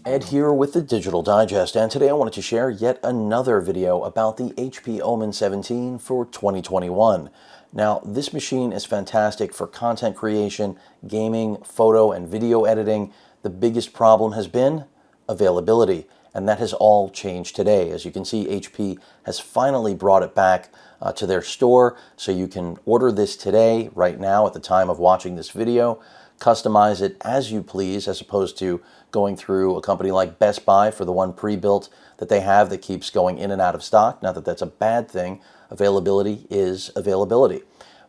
Ed here with the Digital Digest, and today I wanted to share yet another video about the HP OMEN 17 for 2021. Now, this machine is fantastic for content creation, gaming, photo and video editing. The biggest problem has been availability, and that has all changed today. As you can see, HP has finally brought it back to their store, so you can order this today, right now, at the time of watching this video. Customize it as you please, as opposed to going through a company like Best Buy for the one pre-built that they have that keeps going in and out of stock. Not that that's a bad thing. Availability is availability.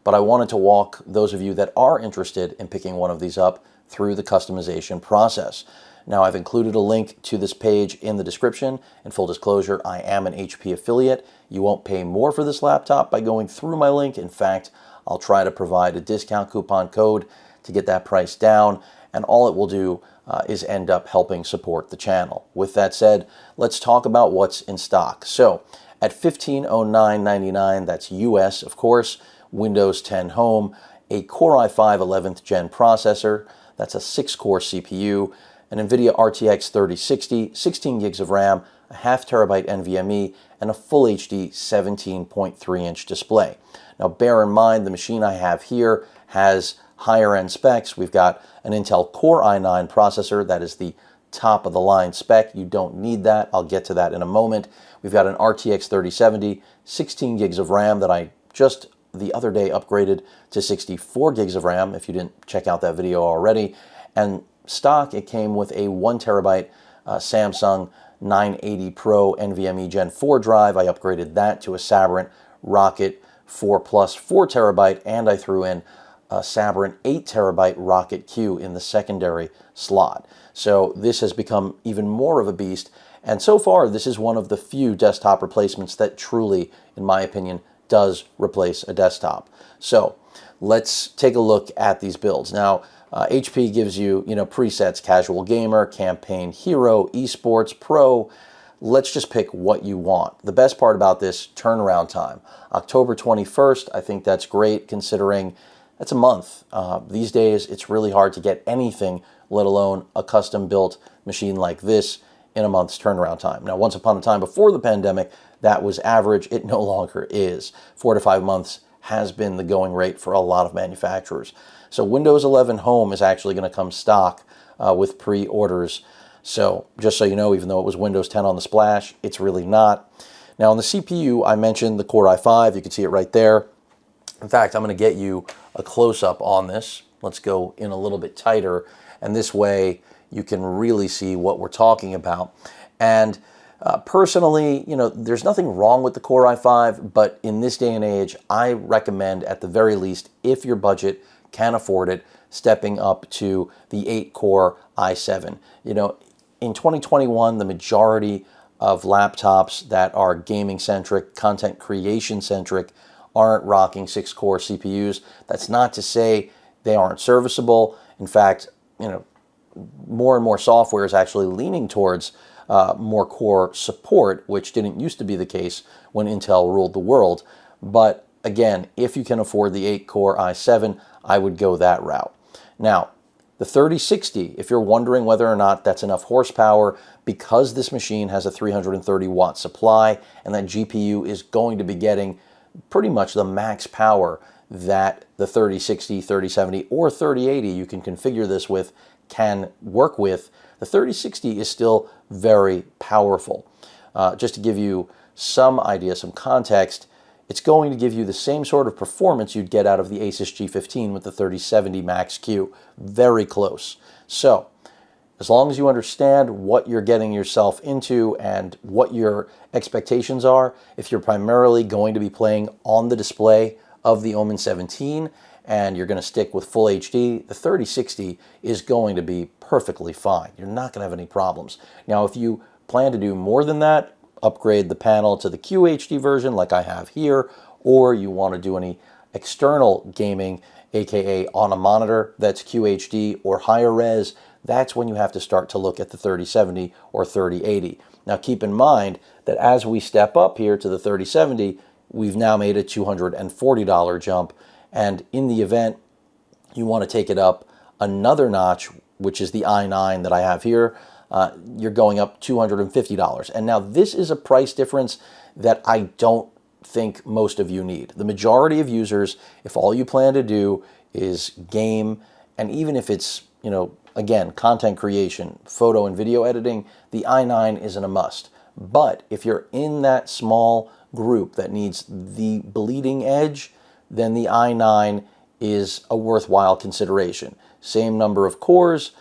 But I wanted to walk those of you that are interested in picking one of these up through the customization process. Now, I've included a link to this page in the description. In full disclosure, I am an HP affiliate. You won't pay more for this laptop by going through my link. In fact, I'll try to provide a discount coupon code to get that price down, and all it will do is end up helping support the channel. With that said, let's talk about what's in stock. So at $1509.99, that's US, of course, Windows 10 Home, a Core i5 11th Gen processor, that's a 6-core CPU, an NVIDIA RTX 3060, 16 gigs of RAM, a half terabyte NVMe, and a Full HD 17.3-inch display. Now, bear in mind, the machine I have here has higher end specs. We've got an Intel Core i9 processor. That is the top of the line spec. You don't need that. I'll get to that in a moment. We've got an RTX 3070, 16 gigs of RAM that I just the other day upgraded to 64 gigs of RAM, if you didn't check out that video already. And stock, it came with a 1 terabyte Samsung 980 Pro NVMe Gen 4 drive. I upgraded that to a Sabrent Rocket 4 Plus 4 terabyte, and I threw in a Sabrent 8 terabyte Rocket Q in the secondary slot. So this has become even more of a beast, and so far this is one of the few desktop replacements that truly, in my opinion, does replace a desktop. So let's take a look at these builds. Now, HP gives you, presets: casual gamer, campaign hero, esports, pro. Let's just pick what you want. The best part about this, turnaround time. October 21st, I think that's great considering that's a month. These days, it's really hard to get anything, let alone a custom-built machine like this, in a month's turnaround time. Now, once upon a time before the pandemic, that was average. It no longer is. 4 to 5 months has been the going rate for a lot of manufacturers. So Windows 11 Home is actually going to come stock with pre-orders. So just so you know, even though it was Windows 10 on the splash, it's really not. Now, on the CPU, I mentioned the Core i5. You can see it right there. In fact, I'm going to get you a close-up on this. Let's go in a little bit tighter, and this way you can really see what we're talking about. And personally, there's nothing wrong with the Core i5, but in this day and age, I recommend, at the very least, if your budget can afford it, stepping up to the 8-core i7. In 2021, the majority of laptops that are gaming-centric, content creation-centric, aren't rocking 6-core CPUs. That's not to say they aren't serviceable. In fact, more and more software is actually leaning towards more core support, which didn't used to be the case when Intel ruled the world. But again, if you can afford the 8-core i7, I would go that route. Now, the 3060, if you're wondering whether or not that's enough horsepower, because this machine has a 330-watt supply, and that GPU is going to be getting pretty much the max power that the 3060, 3070, or 3080 you can configure this with can work with, the 3060 is still very powerful. Just to give you some idea, some context, it's going to give you the same sort of performance you'd get out of the Asus G15 with the 3070 Max-Q. Very close. So, as long as you understand what you're getting yourself into and what your expectations are, if you're primarily going to be playing on the display of the OMEN 17 and you're going to stick with Full HD, the 3060 is going to be perfectly fine. You're not going to have any problems. Now, if you plan to do more than that, upgrade the panel to the QHD version like I have here, or you want to do any external gaming, aka on a monitor that's QHD or higher res, that's when you have to start to look at the 3070 or 3080. Now keep in mind that as we step up here to the 3070, we've now made a $240 jump, and in the event you want to take it up another notch, which is the i9 that I have here, you're going up $250. And now this is a price difference that I don't think most of you need. The majority of users, if all you plan to do is game, and even if it's, again, content creation, photo and video editing, the i9 isn't a must. But if you're in that small group that needs the bleeding edge, then the i9 is a worthwhile consideration. Same number of cores,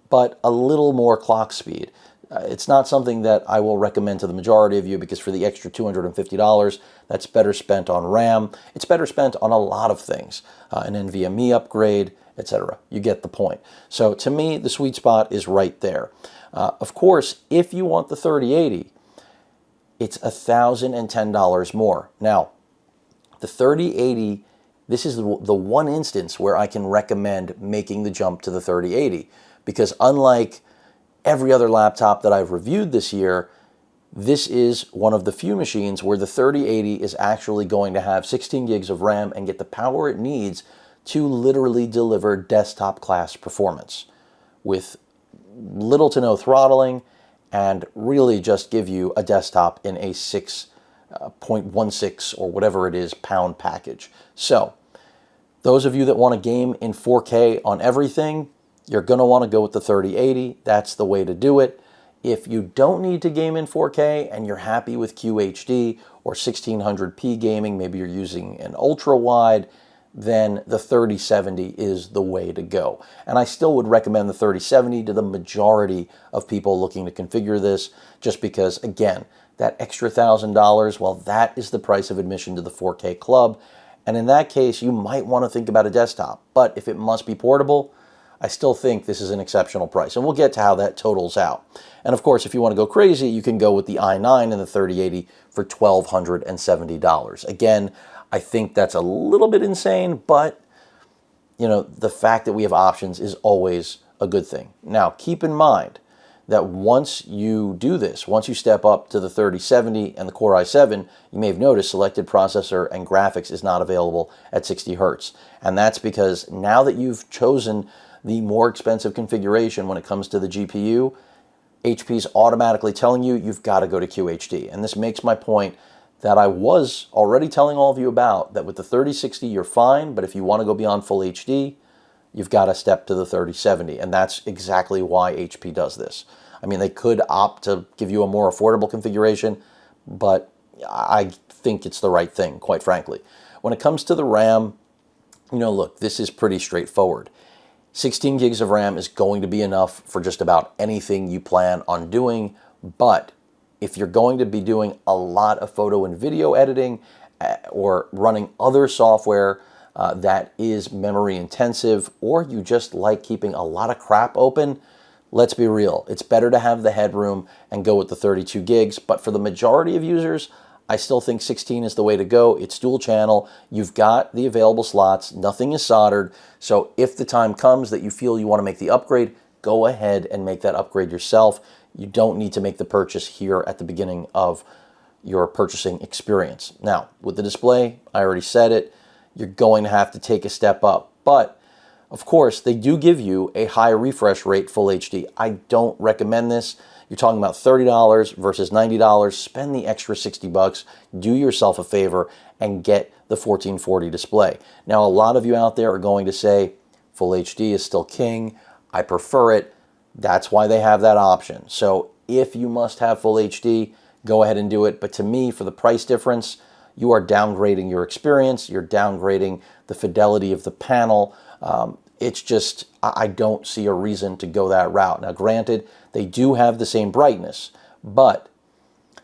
but a little more clock speed. It's not something that I will recommend to the majority of you, because for the extra $250, that's better spent on RAM. It's better spent on a lot of things, an NVMe upgrade, etc. You get the point. So to me, the sweet spot is right there. Of course, if you want the 3080, it's $1,010 more. Now, the 3080, this is the one instance where I can recommend making the jump to the 3080, because unlike every other laptop that I've reviewed this year, this is one of the few machines where the 3080 is actually going to have 16 gigs of RAM and get the power it needs to literally deliver desktop class performance with little to no throttling, and really just give you a desktop in a 6.16 or whatever it is pound package. So those of you that want to game in 4K on everything, you're going to want to go with the 3080. That's the way to do it. If you don't need to game in 4K and you're happy with QHD or 1600p gaming, maybe you're using an ultra wide, then the 3070 is the way to go. And I still would recommend the 3070 to the majority of people looking to configure this, just because, again, that extra $1,000, well, that is the price of admission to the 4K club. And in that case, you might want to think about a desktop. But if it must be portable, I still think this is an exceptional price. And we'll get to how that totals out. And of course, if you want to go crazy, you can go with the i9 and the 3080 for $1,270. Again, I think that's a little bit insane, but the fact that we have options is always a good thing. Now, keep in mind that once you do this, once you step up to the 3070 and the Core i7, you may have noticed selected processor and graphics is not available at 60 Hertz. And that's because now that you've chosen the more expensive configuration when it comes to the GPU, HP's automatically telling you you've got to go to QHD. And this makes my point that I was already telling all of you about, that with the 3060 you're fine, but if you want to go beyond full HD, you've got to step to the 3070. And that's exactly why HP does this. I mean, they could opt to give you a more affordable configuration, but I think it's the right thing, quite frankly. When it comes to the RAM, look, this is pretty straightforward. 16 gigs of RAM is going to be enough for just about anything you plan on doing, but if you're going to be doing a lot of photo and video editing or running other software that is memory intensive, or you just like keeping a lot of crap open, let's be real. It's better to have the headroom and go with the 32 gigs. But for the majority of users, I still think 16 is the way to go. It's dual channel. You've got the available slots. Nothing is soldered. So if the time comes that you feel you want to make the upgrade, go ahead and make that upgrade yourself. You don't need to make the purchase here at the beginning of your purchasing experience. Now, with the display, I already said it, you're going to have to take a step up. But, of course, they do give you a high refresh rate Full HD. I don't recommend this. You're talking about $30 versus $90. Spend the extra 60 bucks, do yourself a favor, and get the 1440 display. Now, a lot of you out there are going to say, Full HD is still king. I prefer it. That's why they have that option. So if you must have Full HD, go ahead and do it. But to me, for the price difference, you are downgrading your experience. You're downgrading the fidelity of the panel. It's just, I don't see a reason to go that route. Now, granted, they do have the same brightness, but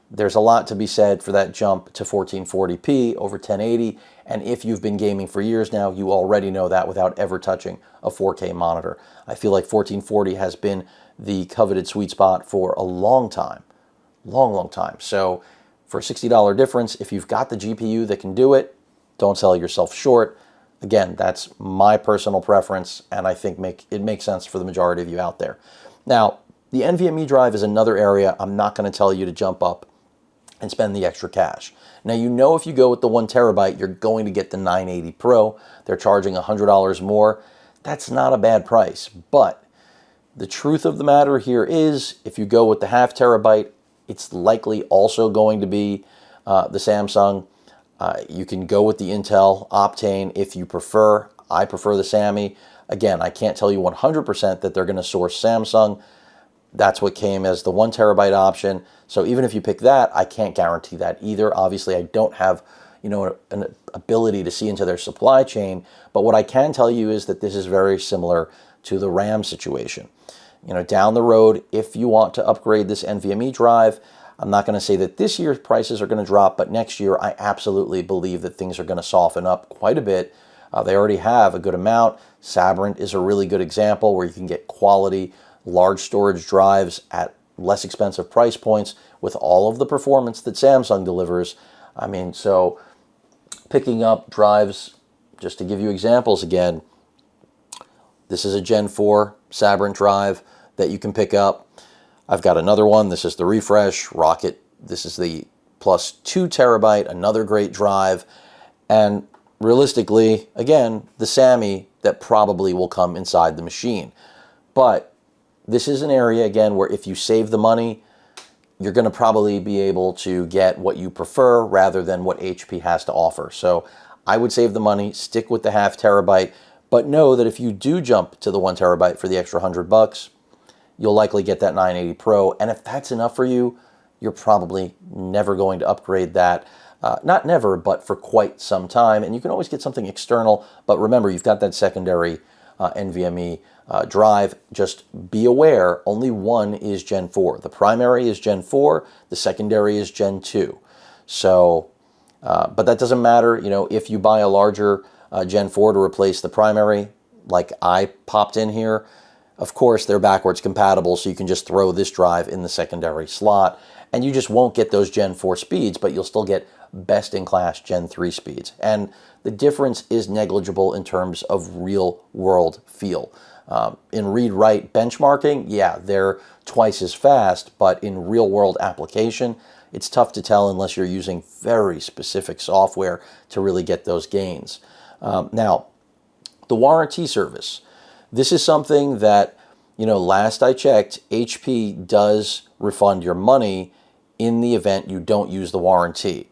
there's a lot to be said for that jump to 1440p over 1080. And if you've been gaming for years now, you already know that without ever touching a 4K monitor. I feel like 1440 has been the coveted sweet spot for a long time. Long time. So for a $60 difference, if you've got the GPU that can do it, don't sell yourself short. Again, that's my personal preference, and I think it makes sense for the majority of you out there. Now, the NVMe drive is another area I'm not going to tell you to jump up and spend the extra cash. Now, you know, if you go with the 1 TB, you're going to get the 980 Pro. They're charging $100 more. That's not a bad price. But the truth of the matter here is, if you go with the 0.5 TB, it's likely also going to be the Samsung. You can go with the Intel Optane if you prefer. I prefer the Sammy. Again, I can't tell you 100% that they're going to source Samsung. That's what came as the 1 TB option. So even if you pick that, I can't guarantee that either. Obviously, I don't have, you know, an ability to see into their supply chain. But what I can tell you is that this is very similar to the RAM situation. You know, down the road, if you want to upgrade this NVMe drive, I'm not going to say that this year's prices are going to drop, but next year I absolutely believe that things are going to soften up quite a bit. They already have a good amount. Sabrent is a really good example where you can get quality large storage drives at less expensive price points with all of the performance that Samsung delivers. I mean, so picking up drives, just to give you examples again, this is a Gen 4 Sabrent drive that you can pick up. I've got another one. This is the Refresh Rocket. This is the plus 2 TB, another great drive. And realistically, again, the Sammy that probably will come inside the machine. But this is an area, again, where if you save the money, you're going to probably be able to get what you prefer rather than what HP has to offer. So I would save the money, stick with the 0.5 TB, but know that if you do jump to the 1 TB for the extra $100, you'll likely get that 980 Pro. And if that's enough for you, you're probably never going to upgrade that. Not never, but for quite some time. And you can always get something external. But remember, you've got that secondary NVMe drive. Just be aware, only one is Gen 4. The primary is Gen 4. The secondary is Gen 2. So, but that doesn't matter. You know, if you buy a larger Gen 4 to replace the primary, like I popped in here, of course, they're backwards compatible, so you can just throw this drive in the secondary slot, and you just won't get those Gen 4 speeds, but you'll still get best-in-class Gen 3 speeds. And the difference is negligible in terms of real-world feel. In read-write benchmarking, yeah, they're twice as fast, but in real-world application, it's tough to tell unless you're using very specific software to really get those gains. Now, the warranty service. This is something that, you know, last I checked, HP does refund your money in the event you don't use the warranty.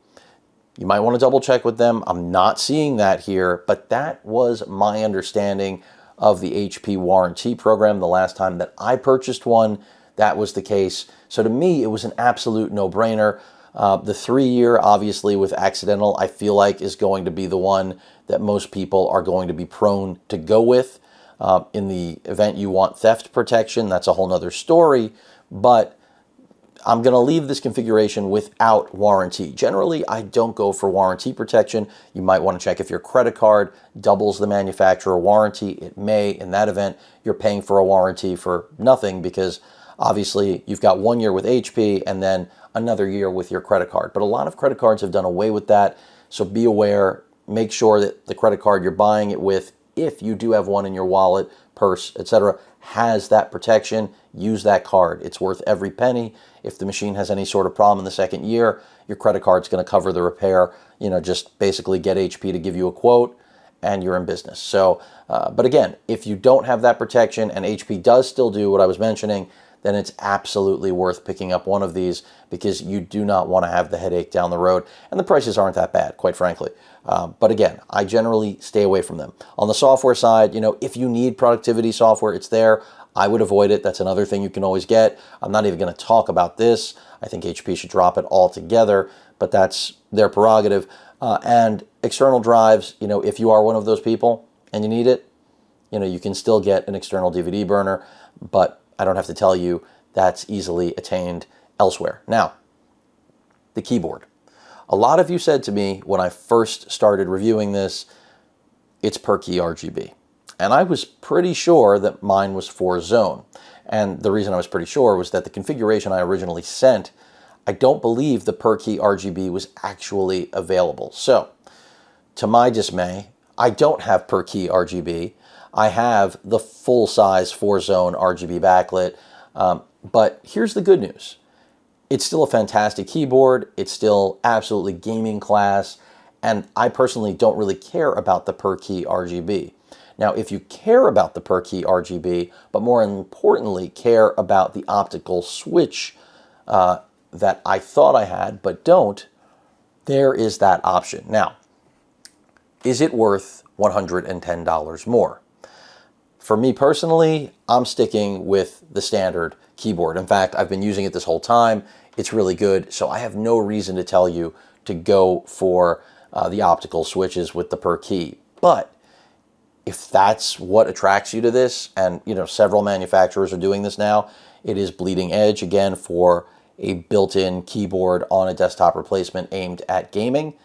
You might want to double check with them. I'm not seeing that here, but that was my understanding of the HP warranty program. The last time that I purchased one, that was the case. So to me, it was an absolute no-brainer. The 3-year, obviously, with accidental, I feel like is going to be the one that most people are going to be prone to go with. In the event you want theft protection, that's a whole nother story, but I'm going to leave this configuration without warranty. Generally, I don't go for warranty protection. You might want to check if your credit card doubles the manufacturer warranty. It may. In that event, you're paying for a warranty for nothing because obviously you've got 1 year with HP and then another year with your credit card. But a lot of credit cards have done away with that, so be aware. Make sure that the credit card you're buying it with, if you do have one in your wallet, purse, etc., has that protection. Use that card. It's worth every penny. If the machine has any sort of problem in the second year, your credit card's going to cover the repair. You know, just basically get HP to give you a quote and you're in business. So, but again, if you don't have that protection and HP does still do what I was mentioning, then it's absolutely worth picking up one of these because you do not want to have the headache down the road. And the prices aren't that bad, quite frankly. But again, I generally stay away from them. On the software side, you know, if you need productivity software, it's there. I would avoid it. That's another thing you can always get. I'm not even going to talk about this. I think HP should drop it altogether, but that's their prerogative. And external drives, you know, if you are one of those people and you need it, you know, you can still get an external DVD burner, but I don't have to tell you that's easily attained elsewhere. Now, the keyboard. A lot of you said to me when I first started reviewing this, it's per key RGB. And I was pretty sure that mine was 4-zone. And the reason I was pretty sure was that the configuration I originally sent, I don't believe the per key RGB was actually available. So, to my dismay, I don't have per key RGB. I have the full-size 4-zone RGB backlit. But here's the good news. It's still a fantastic keyboard. It's still absolutely gaming class. And I personally don't really care about the per key RGB. Now, if you care about the per key RGB, but more importantly, care about the optical switch that I thought I had, but don't, there is that option. Now, is it worth $110 more? For me personally, I'm sticking with the standard keyboard. In fact, I've been using it this whole time. It's really good, so I have no reason to tell you to go for the optical switches with the per key. But if that's what attracts you to this, and several manufacturers are doing this now, it is bleeding edge, again, for a built-in keyboard on a desktop replacement aimed at gaming,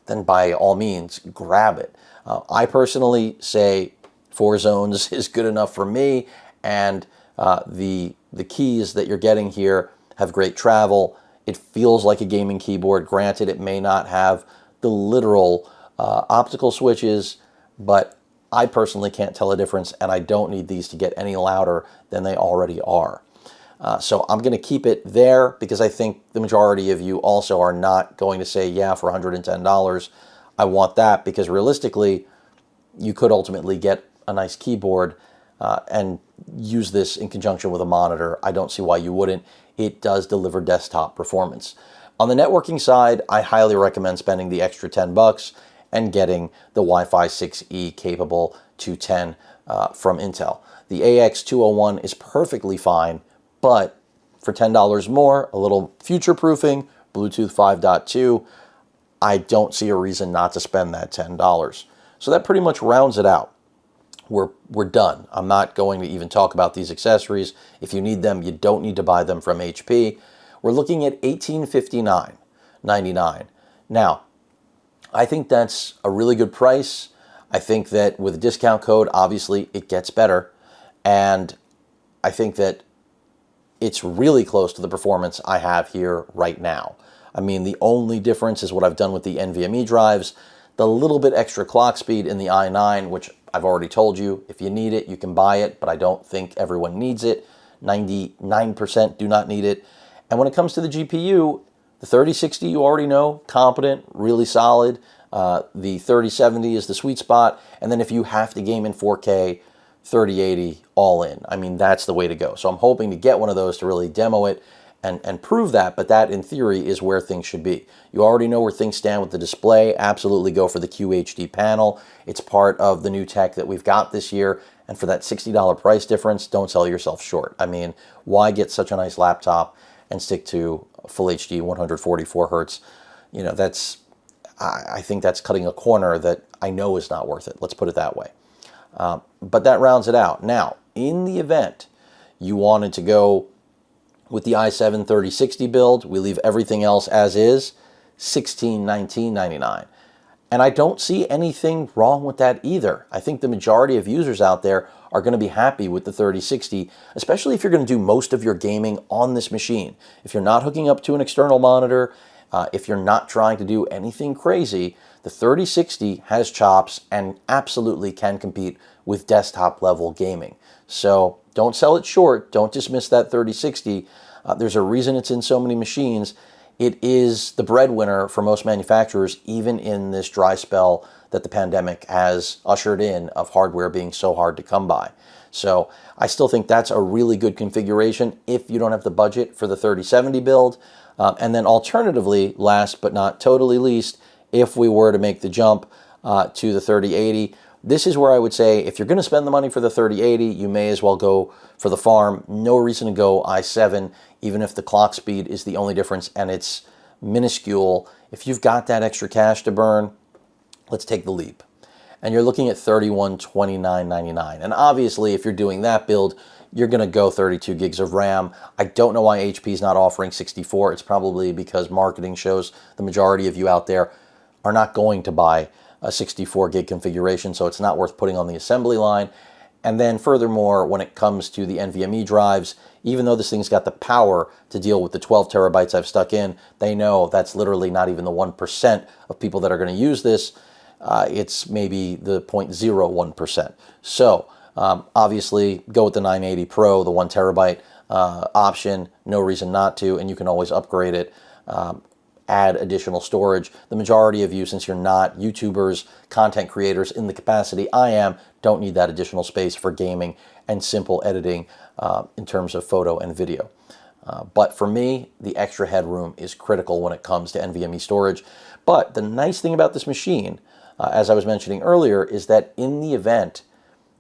then by all means, grab it. I personally say 4 zones is good enough for me, and the keys that you're getting here have great travel. It feels like a gaming keyboard. Granted, it may not have the literal optical switches, but I personally can't tell a difference, and I don't need these to get any louder than they already are. So I'm going to keep it there because I think the majority of you also are not going to say, yeah, for $110, I want that, because realistically, you could ultimately get a nice keyboard and use this in conjunction with a monitor. I don't see why you wouldn't. It does deliver desktop performance. On the networking side, I highly recommend spending the extra 10 bucks and getting the Wi-Fi 6E capable 210 from Intel. The AX201 is perfectly fine, but for $10 more, a little future-proofing, Bluetooth 5.2, I don't see a reason not to spend that $10. So that pretty much rounds it out. We're done. I'm not going to even talk about these accessories. If you need them, you don't need to buy them from HP. We're looking at $1859.99. Now, I think that's a really good price. I think that with a discount code, obviously, it gets better. And I think that it's really close to the performance I have here right now. I mean, the only difference is what I've done with the NVMe drives, the little bit extra clock speed in the i9, which I've already told you, if you need it, you can buy it, but I don't think everyone needs it. 99% do not need it. And when it comes to the GPU, the 3060 you already know, competent, really solid. The 3070 is the sweet spot. And then if you have to game in 4K, 3080 all in. I mean, that's the way to go. So I'm hoping to get one of those to really demo it and prove that, but that in theory is where things should be. You already know where things stand with the display. Absolutely go for the QHD panel. It's part of the new tech that we've got this year, and for that $60 price difference, don't sell yourself short. I mean, why get such a nice laptop and stick to full HD 144 hertz? I think that's cutting a corner that I know is not worth it. Let's put it that way. But that rounds it out. Now, in the event you wanted to go with the i7 3060 build, we leave everything else as is, $1619.99. And I don't see anything wrong with that either. I think the majority of users out there are going to be happy with the 3060, especially if you're going to do most of your gaming on this machine. If you're not hooking up to an external monitor, if you're not trying to do anything crazy, the 3060 has chops and absolutely can compete with desktop level gaming. So don't sell it short. Don't dismiss that 3060. There's a reason it's in so many machines. It is the breadwinner for most manufacturers, even in this dry spell that the pandemic has ushered in of hardware being so hard to come by. So I still think that's a really good configuration if you don't have the budget for the 3070 build. And then alternatively, last but not totally least, if we were to make the jump to the 3080, this is where I would say if you're going to spend the money for the 3080, you may as well go for the farm. No reason to go i7, even if the clock speed is the only difference and it's minuscule. If you've got that extra cash to burn, let's take the leap. And you're looking at $3129.99. And obviously, if you're doing that build, you're going to go 32 gigs of RAM. I don't know why HP is not offering 64. It's probably because marketing shows the majority of you out there are not going to buy a 64 gig configuration, so it's not worth putting on the assembly line. And then furthermore, when it comes to the NVMe drives, even though this thing's got the power to deal with the 12 terabytes I've stuck in, they know that's literally not even the 1% of people that are going to use this. It's maybe the 0.01%. So obviously, go with the 980 Pro, the 1 terabyte. option, no reason not to, and you can always upgrade it, add additional storage. The majority of you, since you're not YouTubers, content creators in the capacity I am, don't need that additional space for gaming and simple editing in terms of photo and video. But for me, the extra headroom is critical when it comes to NVMe storage. But the nice thing about this machine, as I was mentioning earlier, is that in the event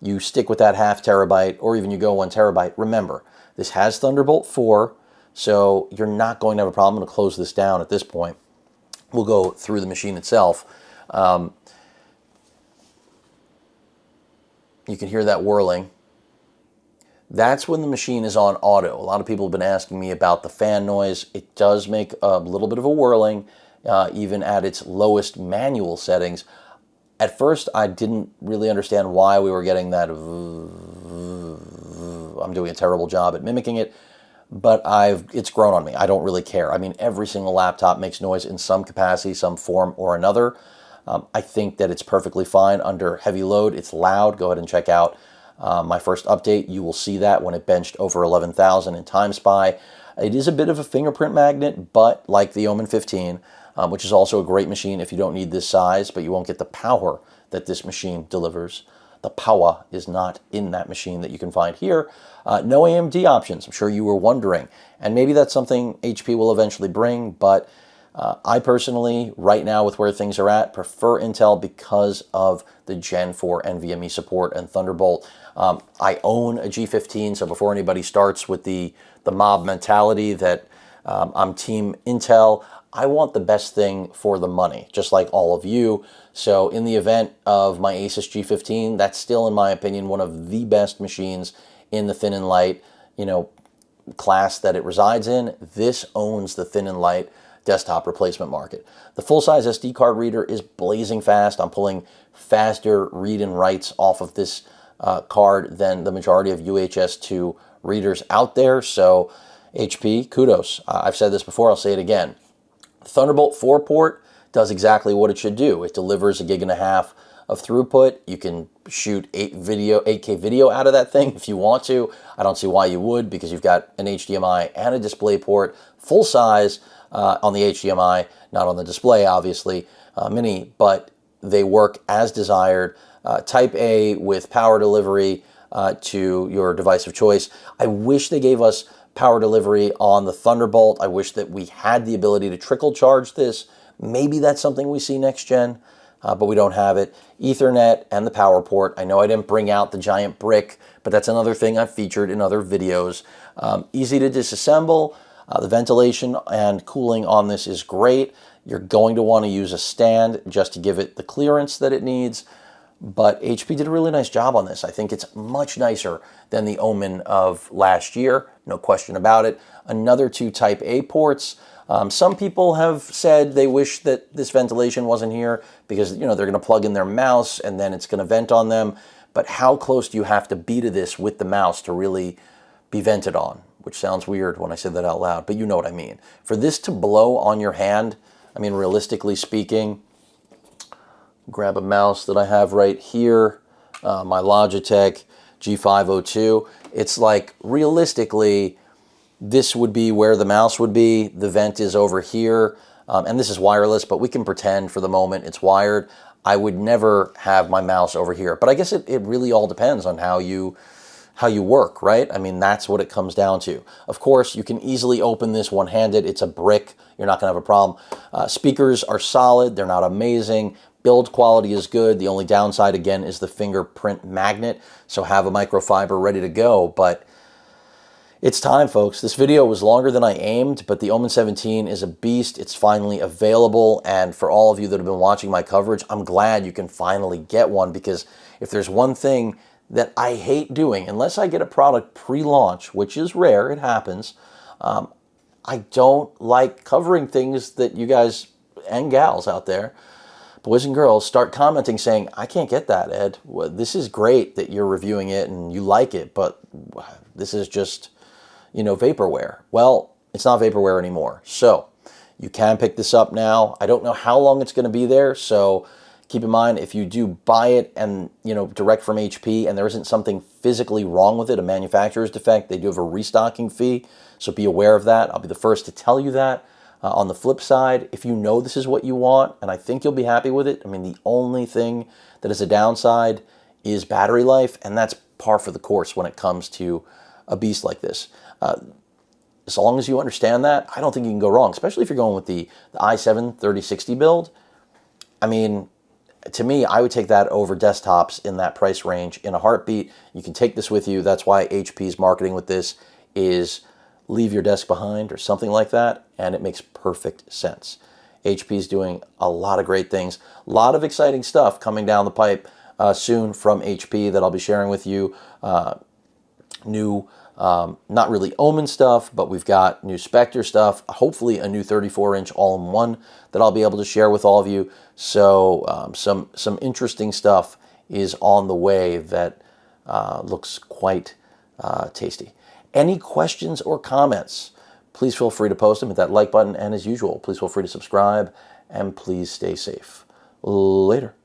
you stick with that ½ terabyte or even you go 1 terabyte, remember, this has Thunderbolt 4, so you're not going to have a problem. I'm going to close this down at this point. We'll go through the machine itself. You can hear that whirling. That's when the machine is on auto. A lot of people have been asking me about the fan noise. It does make a little bit of a whirling, even at its lowest manual settings. At first, I didn't really understand why we were getting that. I'm doing a terrible job at mimicking it, but it's grown on me. I don't really care. I mean, every single laptop makes noise in some capacity, some form or another. I think that it's perfectly fine under heavy load. It's loud. Go ahead and check out my first update. You will see that when it benched over 11,000 in TimeSpy. It is a bit of a fingerprint magnet, but like the OMEN 15, which is also a great machine if you don't need this size, but you won't get the power that this machine delivers. The power is not in that machine that you can find here. No AMD options, I'm sure you were wondering. And maybe that's something HP will eventually bring, but I personally, right now with where things are at, prefer Intel because of the Gen 4 NVMe support and Thunderbolt. I own a G15, so before anybody starts with the mob mentality that I'm Team Intel, I want the best thing for the money, just like all of you. So in the event of my Asus G15, that's still, in my opinion, one of the best machines in the thin and light, class that it resides in. This owns the thin and light desktop replacement market. The full-size SD card reader is blazing fast. I'm pulling faster read and writes off of this card than the majority of UHS 2 readers out there. So HP, kudos. I've said this before, I'll say it again. Thunderbolt 4 port does exactly what it should do. It delivers 1.5 gigs of throughput. You can shoot 8K video out of that thing if you want to. I don't see why you would, because you've got an HDMI and a display port, full size on the HDMI, not on the display, obviously, mini, but they work as desired. Type A with power delivery to your device of choice. I wish they gave us power delivery on the Thunderbolt. I wish that we had the ability to trickle charge this. Maybe that's something we see next gen, but we don't have it. Ethernet and the power port. I know I didn't bring out the giant brick, but that's another thing I've featured in other videos. Easy to disassemble. The ventilation and cooling on this is great. You're going to want to use a stand just to give it the clearance that it needs. But HP did a really nice job on this. I think it's much nicer than the OMEN of last year, no question about it. Another 2 Type A ports. Some people have said they wish that this ventilation wasn't here because they're going to plug in their mouse and then it's going to vent on them. But how close do you have to be to this with the mouse to really be vented on? Which sounds weird when I say that out loud, but you know what I mean. For this to blow on your hand, I mean, realistically speaking, grab a mouse that I have right here, my Logitech G502. It's like, realistically, this would be where the mouse would be. The vent is over here, and this is wireless, but we can pretend for the moment it's wired. I would never have my mouse over here, but I guess it really all depends on how you work, right? I mean, that's what it comes down to. Of course, you can easily open this one-handed. It's a brick. You're not going to have a problem. Speakers are solid. They're not amazing. Build quality is good. The only downside, again, is the fingerprint magnet. So have a microfiber ready to go. But it's time, folks. This video was longer than I aimed, but the OMEN 17 is a beast. It's finally available. And for all of you that have been watching my coverage, I'm glad you can finally get one, because if there's one thing that I hate doing, unless I get a product pre-launch, which is rare, it happens, I don't like covering things that you guys and gals out there, boys and girls, start commenting saying, I can't get that, Ed. Well, this is great that you're reviewing it and you like it, but this is just, vaporware. Well, it's not vaporware anymore. So you can pick this up now. I don't know how long it's going to be there, so Keep in mind, if you do buy it and, direct from HP and there isn't something physically wrong with it, a manufacturer's defect, they do have a restocking fee. So be aware of that. I'll be the first to tell you that. On the flip side, if you know this is what you want, and I think you'll be happy with it, I mean, the only thing that is a downside is battery life, and that's par for the course when it comes to a beast like this. As long as you understand that, I don't think you can go wrong, especially if you're going with the i7 3060 build. I mean, to me, I would take that over desktops in that price range in a heartbeat. You can take this with you. That's why HP's marketing with this is leave your desk behind or something like that, and it makes perfect sense. HP's doing a lot of great things, a lot of exciting stuff coming down the pipe soon from HP that I'll be sharing with you. New, not really Omen stuff, but we've got new Spectre stuff, hopefully a new 34-inch all-in-one that I'll be able to share with all of you. So some interesting stuff is on the way that looks quite tasty. Any questions or comments, please feel free to post them. Hit that like button, and as usual, please feel free to subscribe, and please stay safe. Later.